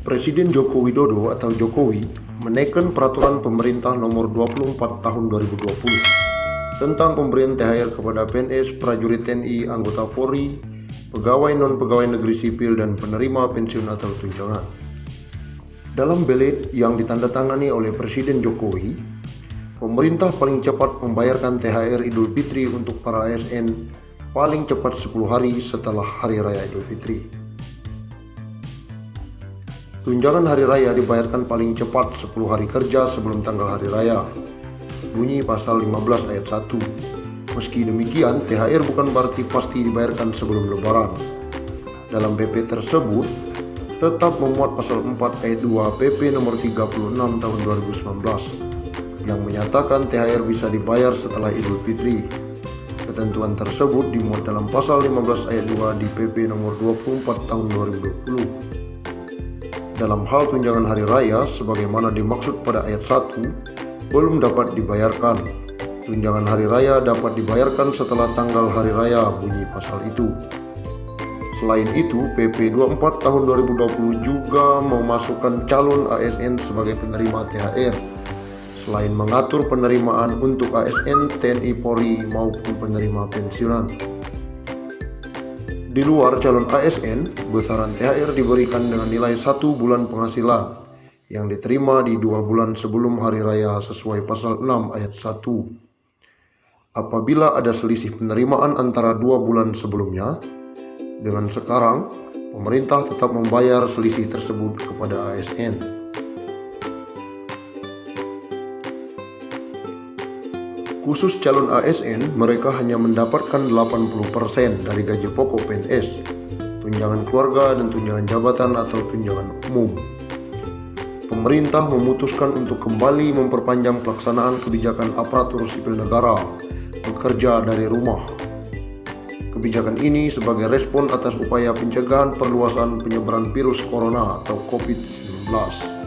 Presiden Joko Widodo atau Jokowi menekan peraturan pemerintah nomor 24 tahun 2020 tentang pemberian THR kepada PNS, prajurit TNI, anggota Polri, pegawai non-pegawai negeri sipil, dan penerima pensiun atau tunjangan. Dalam belet yang ditandatangani oleh Presiden Jokowi, pemerintah paling cepat membayarkan THR Idul Fitri untuk para ASN paling cepat 10 hari setelah Hari Raya Idul Fitri. Tunjangan hari raya dibayarkan paling cepat 10 hari kerja sebelum tanggal hari raya. Bunyi pasal 15 ayat 1. Meski demikian, THR bukan berarti pasti dibayarkan sebelum lebaran. Dalam PP tersebut, tetap memuat pasal 4 ayat 2 PP nomor 36 tahun 2019 yang menyatakan THR bisa dibayar setelah Idul Fitri. Ketentuan tersebut dimuat dalam pasal 15 ayat 2 di PP nomor 24 tahun 2020. Dalam hal tunjangan hari raya, sebagaimana dimaksud pada ayat 1, belum dapat dibayarkan. Tunjangan hari raya dapat dibayarkan setelah tanggal hari raya, bunyi pasal itu. Selain itu, PP 24 tahun 2020 juga memasukkan calon ASN sebagai penerima THR, selain mengatur penerimaan untuk ASN, TNI, Polri maupun penerima pensiunan. Di luar calon ASN, besaran THR diberikan dengan nilai 1 bulan penghasilan yang diterima di 2 bulan sebelum hari raya sesuai pasal 6 ayat 1. Apabila ada selisih penerimaan antara 2 bulan sebelumnya, dengan sekarang, pemerintah tetap membayar selisih tersebut kepada ASN. Khusus calon ASN, mereka hanya mendapatkan 80% dari gaji pokok PNS, tunjangan keluarga, dan tunjangan jabatan atau tunjangan umum. Pemerintah memutuskan untuk kembali memperpanjang pelaksanaan kebijakan aparatur sipil negara bekerja dari rumah. Kebijakan ini sebagai respon atas upaya pencegahan perluasan penyebaran virus corona atau COVID-19.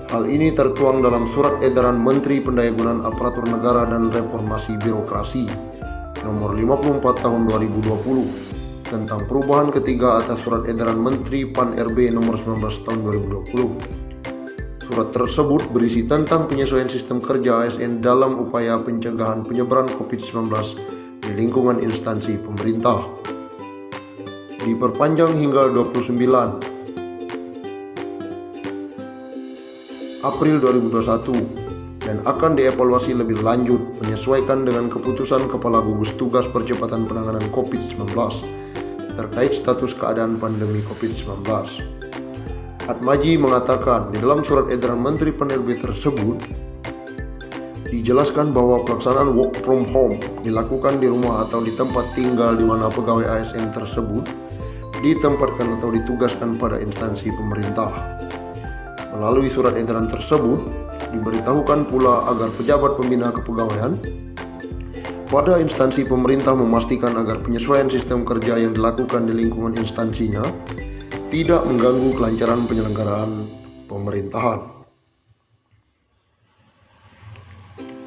Hal ini tertuang dalam Surat Edaran Menteri Pendayagunaan Aparatur Negara dan Reformasi Birokrasi Nomor 54 Tahun 2020 tentang perubahan ketiga atas Surat Edaran Menteri Pan-RB Nomor 19 Tahun 2020. Surat tersebut berisi tentang penyesuaian sistem kerja ASN dalam upaya pencegahan penyebaran COVID-19 di lingkungan instansi pemerintah. Diperpanjang hingga 29 April 2021 dan akan dievaluasi lebih lanjut menyesuaikan dengan keputusan Kepala Gugus Tugas Percepatan Penanganan COVID-19 terkait status keadaan pandemi COVID-19. Atmaji mengatakan di dalam Surat Edaran Menteri Pan-RB tersebut dijelaskan bahwa pelaksanaan work from home dilakukan di rumah atau di tempat tinggal di mana pegawai ASN tersebut ditempatkan atau ditugaskan pada instansi pemerintah. Melalui surat edaran tersebut, diberitahukan pula agar pejabat pembina kepegawaian pada instansi pemerintah memastikan agar penyesuaian sistem kerja yang dilakukan di lingkungan instansinya tidak mengganggu kelancaran penyelenggaraan pemerintahan.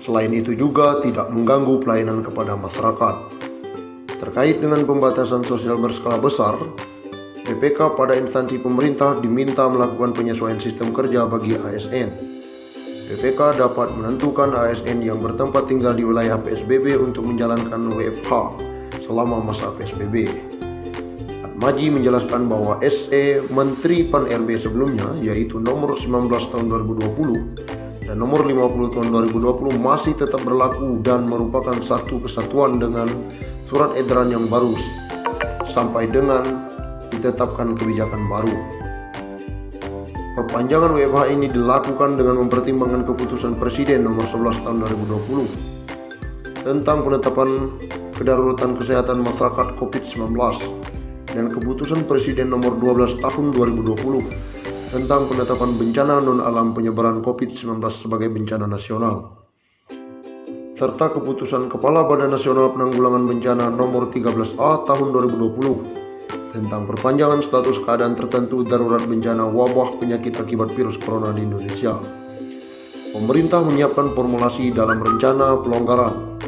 Selain itu juga tidak mengganggu pelayanan kepada masyarakat. Terkait dengan pembatasan sosial berskala besar, PPK pada instansi pemerintah diminta melakukan penyesuaian sistem kerja bagi ASN. PPK dapat menentukan ASN yang bertempat tinggal di wilayah PSBB untuk menjalankan WFH selama masa PSBB. Atmaji menjelaskan bahwa SE Menteri Pan-RB sebelumnya, yaitu nomor 19 tahun 2020 dan nomor 50 tahun 2020 masih tetap berlaku dan merupakan satu kesatuan dengan surat edaran yang baru sampai dengan ditetapkan kebijakan baru. Perpanjangan WFH ini dilakukan dengan mempertimbangkan keputusan Presiden nomor 11 tahun 2020 tentang penetapan kedaruratan kesehatan masyarakat COVID-19 dan keputusan Presiden nomor 12 tahun 2020 tentang penetapan bencana non-alam penyebaran COVID-19 sebagai bencana nasional, serta keputusan Kepala Badan Nasional Penanggulangan Bencana nomor 13A tahun 2020 tentang perpanjangan status keadaan tertentu darurat bencana wabah penyakit akibat virus corona di Indonesia. Pemerintah menyiapkan formulasi dalam rencana pelonggaran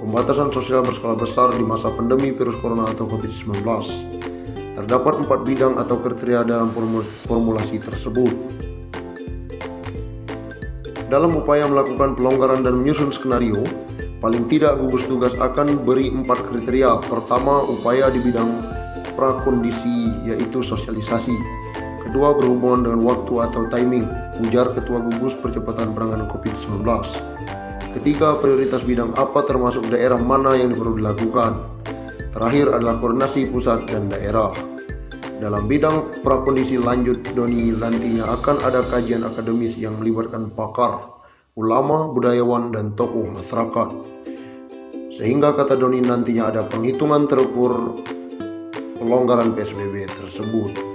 pembatasan sosial berskala besar di masa pandemi virus corona atau COVID-19. Terdapat 4 bidang atau kriteria dalam formulasi tersebut. Dalam upaya melakukan pelonggaran dan menyusun skenario, paling tidak gugus tugas akan beri 4 kriteria. Pertama, upaya di bidang prakondisi, yaitu sosialisasi. Kedua, berhubungan dengan waktu atau timing, ujar Ketua Gugus Percepatan Penanganan COVID-19. Ketiga, prioritas bidang apa termasuk daerah mana yang perlu dilakukan. Terakhir adalah koordinasi pusat dan daerah. Dalam bidang prakondisi lanjut, Doni nantinya akan ada kajian akademis yang melibatkan pakar, ulama, budayawan, dan tokoh masyarakat. Sehingga kata Doni nantinya ada penghitungan terukur pelonggaran PSBB tersebut.